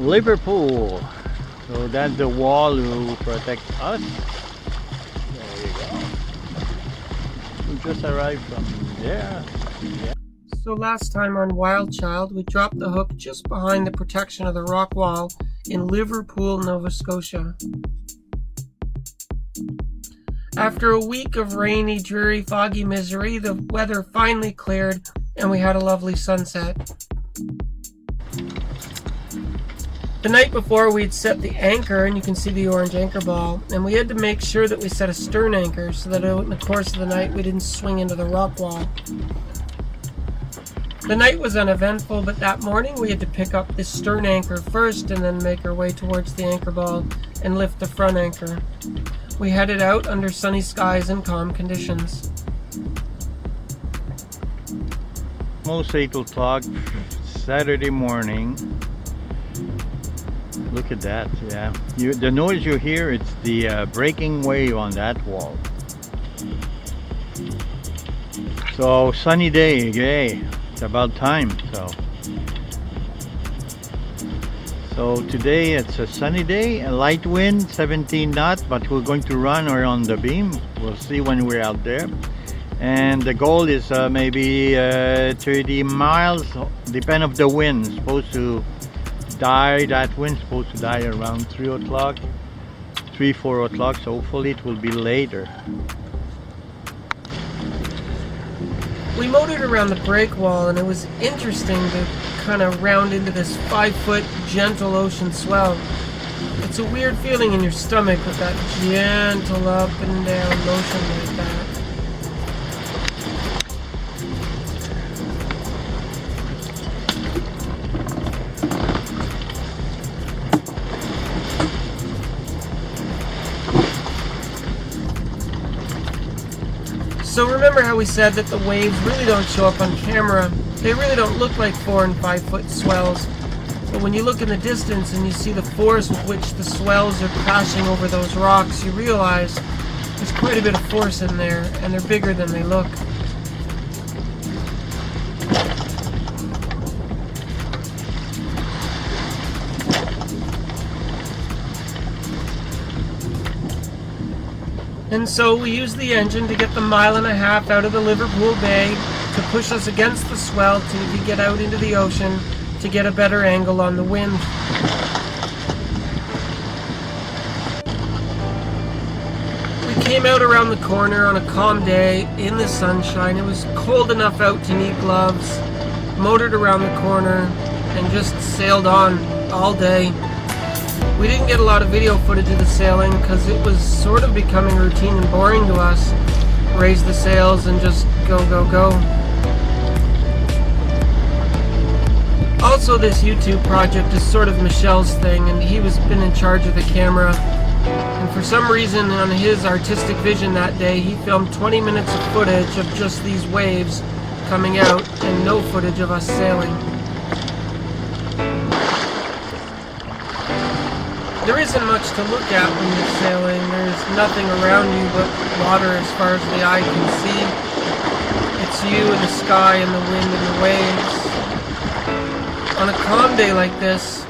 Liverpool. So that's the wall who protects us. There you go. We just arrived from there. Yeah. So last time on WildChild, we dropped the hook just behind the protection of the rock wall in Liverpool, Nova Scotia. After a week of rainy, dreary, foggy misery, the weather finally cleared and we had a lovely sunset. The night before, we'd set the anchor, and you can see the orange anchor ball, and we had to make sure that we set a stern anchor so that in the course of the night we didn't swing into the rock wall. The night was uneventful, but that morning we had to pick up the stern anchor first and then make our way towards the anchor ball and lift the front anchor. We headed out under sunny skies and calm conditions. Almost 8 o'clock Saturday morning. Look at that, yeah. The noise you hear, it's the breaking wave on that wall. So sunny day, yay. It's about time. So today it's a sunny day, a light wind, 17 knots, but we're going to run around the beam. We'll see when we're out there. And the goal is maybe 30 miles, depend of the wind. Supposed to die, that wind's supposed to die around 3 o'clock, 4 o'clock, so hopefully it will be later. We motored around the break wall, and it was interesting to kind of round into this 5-foot gentle ocean swell. It's a weird feeling in your stomach with that gentle up and down motion like that. So remember how we said that the waves really don't show up on camera. They really don't look like 4 and 5 foot swells. But when you look in the distance and you see the force with which the swells are crashing over those rocks, you realize there's quite a bit of force in there, and they're bigger than they look. And so we used the engine to get the 1.5 miles out of the Liverpool Bay to push us against the swell so we could get out into the ocean to get a better angle on the wind. We came out around the corner on a calm day in the sunshine. It was cold enough out to need gloves, motored around the corner, and just sailed on all day. We didn't get a lot of video footage of the sailing because it was sort of becoming routine and boring to us. Raise the sails and just go, go, go. Also, this YouTube project is sort of Michelle's thing, and he was been in charge of the camera. And for some reason, on his artistic vision that day, he filmed 20 minutes of footage of just these waves coming out and no footage of us sailing. There isn't much to look at when you're sailing. There's nothing around you but water as far as the eye can see. It's you and the sky and the wind and the waves. On a calm day like this,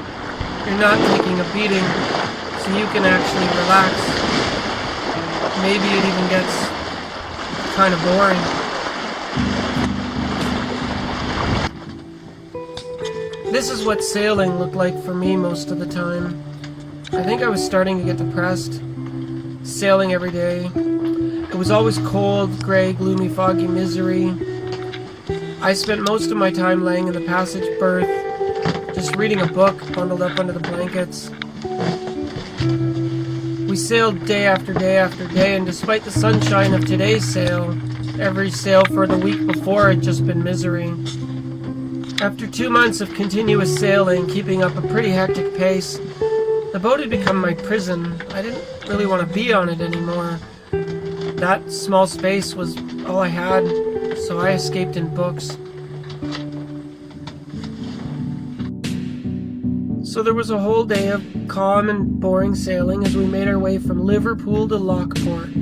you're not taking a beating, so you can actually relax. Maybe it even gets kind of boring. This is what sailing looked like for me most of the time. I think I was starting to get depressed, sailing every day. It was always cold, gray, gloomy, foggy misery. I spent most of my time laying in the passage berth, just reading a book, bundled up under the blankets. We sailed day after day after day, and despite the sunshine of today's sail, every sail for the week before had just been misery. After 2 months of continuous sailing, keeping up a pretty hectic pace, the boat had become my prison. I didn't really want to be on it anymore. That small space was all I had, so I escaped in books. So there was a whole day of calm and boring sailing as we made our way from Liverpool to Lockeport.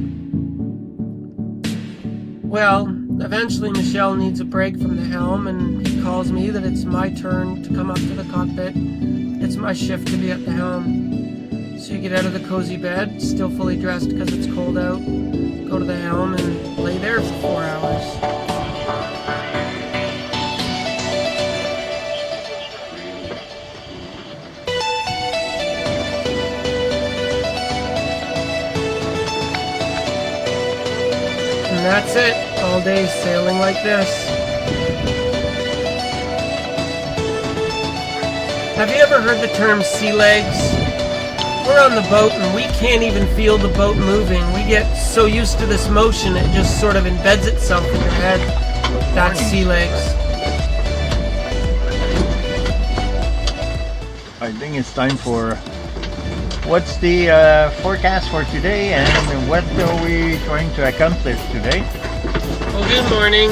Well, Eventually, Michelle needs a break from the helm, and he calls me that it's my turn to come up to the cockpit. It's my shift to be at the helm. So you get out of the cozy bed, still fully dressed because it's cold out, go to the helm and lay there for 4 hours. And that's it. All day sailing like this. Have you ever heard the term sea legs? We're on the boat and we can't even feel the boat moving. We get so used to this motion it just sort of embeds itself in your head. That's sea legs. I think it's time for what's the forecast for today and what are we trying to accomplish today? Well, good morning.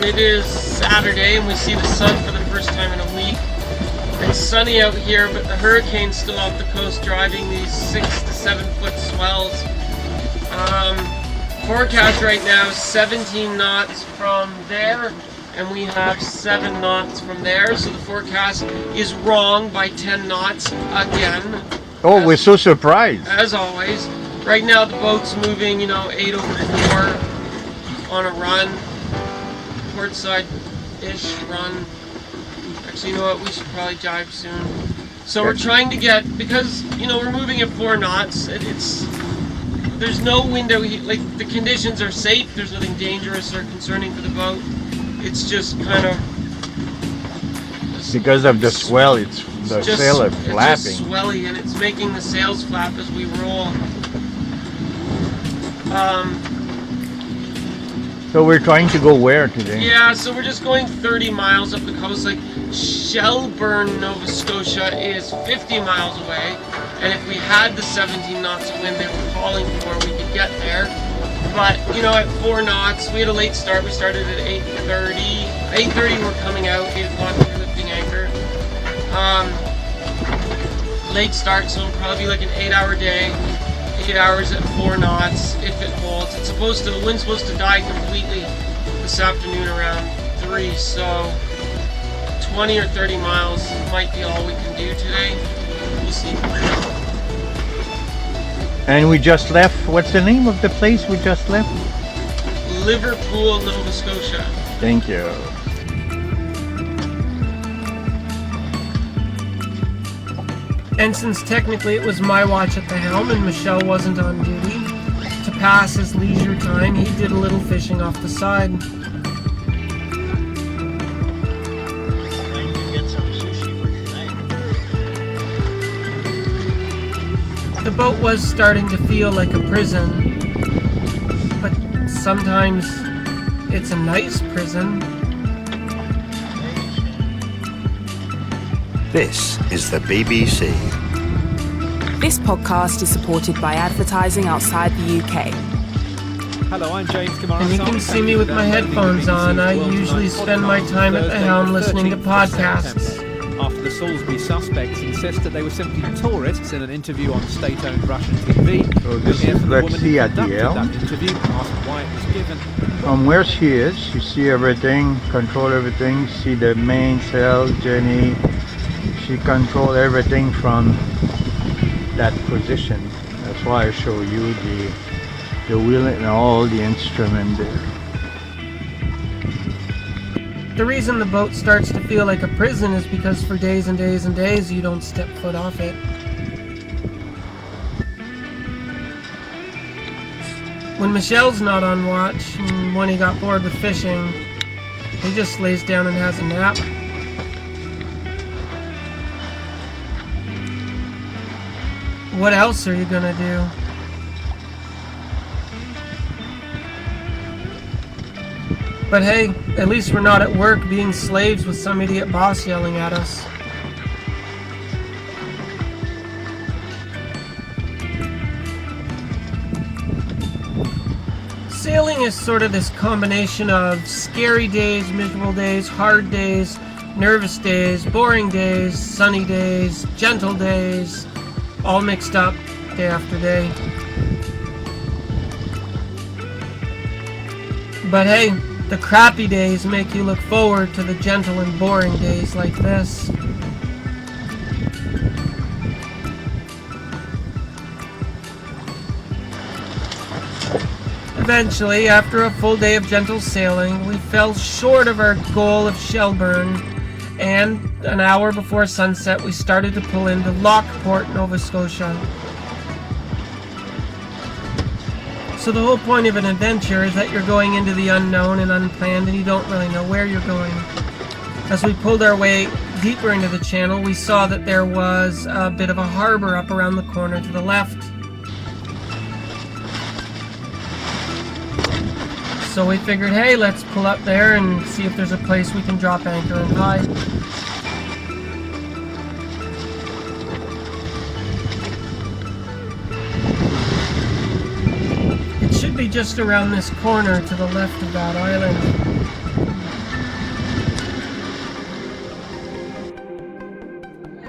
It is Saturday and we see the sun for the first time in a week. It's sunny out here, but the hurricane's still off the coast driving these 6 to 7 foot swells. Forecast right now 17 knots from there, and we have 7 knots from there, so the forecast is wrong by 10 knots again. Oh, we're so surprised. As always. Right now the boat's moving, 8 over 4 on a run, port side-ish run. Actually, you know what, we should probably jibe soon. So we're trying to get, because, we're moving at 4 knots, there's no wind out here, like, the conditions are safe, there's nothing dangerous or concerning for the boat. It's just kind of... Because of the swell, the sail are flapping. It's just swelly, and it's making the sails flap as we roll. So we're trying to go where today? Yeah, so we're just going 30 miles up the coast. Like, Shelburne, Nova Scotia is 50 miles away, and if we had the 17 knots of wind they were calling for, we could get there. But, at 4 knots, we had a late start. We started at 8:30. 8:30 we're coming out, 8 o'clock we're lifting anchor. Late start, so it'll probably be like an 8-hour day. 8 hours at 4 knots if it holds. The wind's supposed to die completely this afternoon around 3, so 20 or 30 miles might be all we can do today. We'll see. And we just left, what's the name of the place we just left? Liverpool, Nova Scotia. Thank you. And since technically it was my watch at the helm and Michelle wasn't on duty, to pass his leisure time, he did a little fishing off the side. Trying to get some sushi for tonight. The boat was starting to feel like a prison, but sometimes it's a nice prison. This is the BBC. This podcast is supported by advertising outside the UK. Hello, I'm James Kamara. And you can see me with my headphones on. I usually spend my time at the helm listening to podcasts. After the Salisbury suspects insist that they were simply tourists in an interview on state-owned Russian TV. So this is Lexi at the helm. That interview, asked why it was given. From where she is, you see everything, control everything, see the mainsail, Jenny. She controls everything from that position. That's why I show you the wheel and all the instrument there. The reason the boat starts to feel like a prison is because for days and days and days you don't step foot off it. When Michelle's not on watch, and when he got bored with fishing, he just lays down and has a nap. What else are you gonna do? But hey, at least we're not at work being slaves with some idiot boss yelling at us. Sailing is sort of this combination of scary days, miserable days, hard days, nervous days, boring days, sunny days, gentle days, all mixed up day after day. But hey, The crappy days make you look forward to the gentle and boring days like this. Eventually, after a full day of gentle sailing, we fell short of our goal of shell burn, and an hour before sunset we started to pull into Lockeport, Nova Scotia. So the whole point of an adventure is that you're going into the unknown and unplanned and you don't really know where you're going. As we pulled our way deeper into the channel, we saw that there was a bit of a harbor up around the corner to the left. So we figured, hey, let's pull up there and see if there's a place we can drop anchor and hide. It should be just around this corner to the left of that island.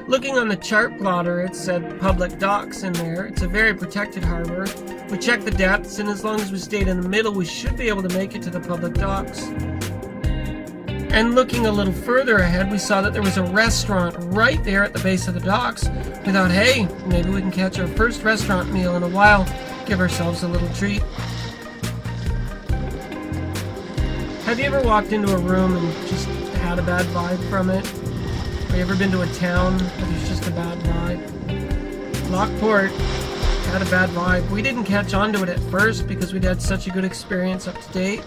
Looking on the chart plotter, it said public docks in there. It's a very protected harbor. We checked the depths, and as long as we stayed in the middle, we should be able to make it to the public docks. And looking a little further ahead, we saw that there was a restaurant right there at the base of the docks. We thought, hey, maybe we can catch our first restaurant meal in a while, give ourselves a little treat. Have you ever walked into a room and just had a bad vibe from it? Have you ever been to a town where there's just a bad vibe? Lockeport had a bad vibe. We didn't catch on to it at first because we'd had such a good experience up to date.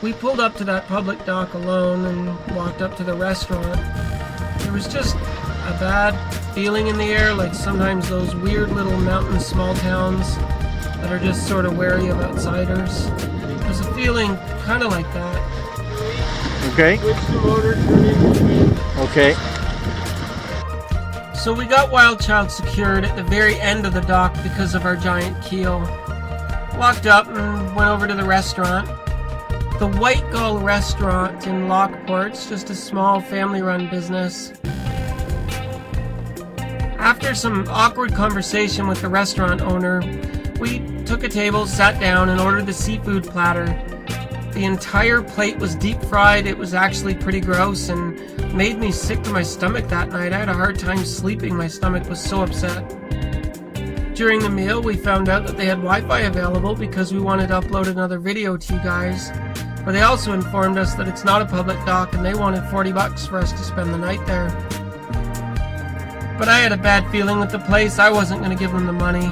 We pulled up to that public dock alone and walked up to the restaurant. There was just a bad feeling in the air, like sometimes those weird little mountain small towns that are just sort of wary of outsiders. There was a feeling kind of like that. Okay. Switch the motor, turn in. Okay. So we got WildChild secured at the very end of the dock because of our giant keel. Walked up and went over to the restaurant. The White Gull restaurant in Lockport's just a small family-run business. After some awkward conversation with the restaurant owner, we took a table, sat down, and ordered the seafood platter. The entire plate was deep fried. It was actually pretty gross and made me sick to my stomach that night. I had a hard time sleeping. My stomach was so upset. During the meal, we found out that they had Wi-Fi available because we wanted to upload another video to you guys. But they also informed us that it's not a public dock and they wanted $40 for us to spend the night there. But I had a bad feeling with the place. I wasn't going to give them the money.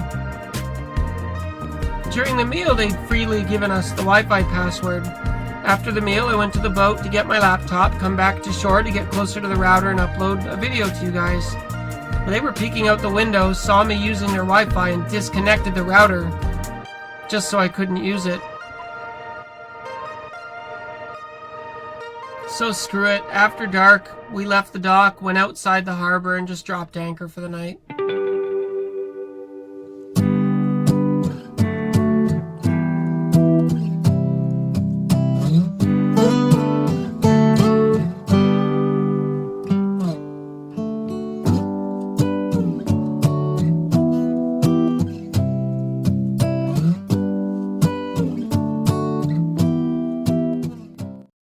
During the meal, they'd freely given us the Wi-Fi password. After the meal, I went to the boat to get my laptop, come back to shore to get closer to the router and upload a video to you guys. But they were peeking out the window, saw me using their Wi-Fi, and disconnected the router just so I couldn't use it. So screw it. After dark, we left the dock, went outside the harbor, and just dropped anchor for the night.